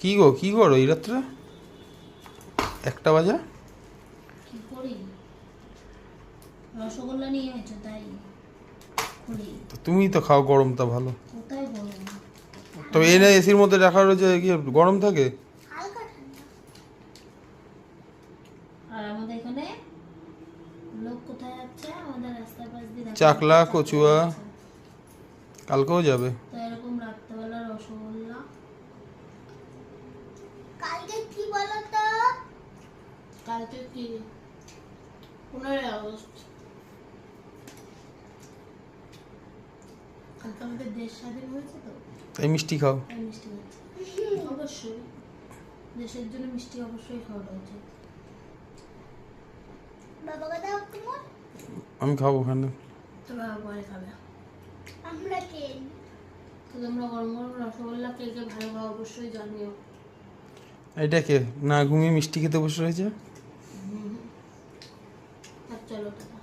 কি গো, কি করো এই রাত্রে? 1টা বাজে। কি করি, রসগোল্লা নিয়ে হয়েছে তাই করি। তো তুমিই তো খাও, গরমটা ভালো। কোথায় বলো, তবে এনে এসির মধ্যে রাখা রয়েছে, কি গরম থাকে? হালকা ঠান্ডা। আর আমাদের এখানে লোক কোথায় যাচ্ছে, আমাদের রাস্তার পাশ দিয়ে দেখা চাকলা, যাচ্ছে, কচুয়া। যাচ্ছে। কালকেও যাবে। তো এরকম রাত্রেবেলা রসগোল্লা। কালকে কি বলতো? কালকে কি 15ই আগস্ট, কালকে আমাদের দেশ স্বাধীন হয়েছে তো, তাই মিষ্টি খাও। তাই মিষ্টি খাচ্ছি। অবশ্যই দেশের জন্য মিষ্টি অবশ্যই খাওয়াটা উচিত। বাবাকে দাও তোমার। আমি খাবো ওখানে। তোরা পরে খাবে। আমরা কে? তো তোমরা গরম গরম রসগোল্লা কে কে ভালো খাও অবশ্যই জানিও। এটা কে না ঘুমিয়ে মিষ্টি খেতে বসে রয়েছে? আর চলো টাটা।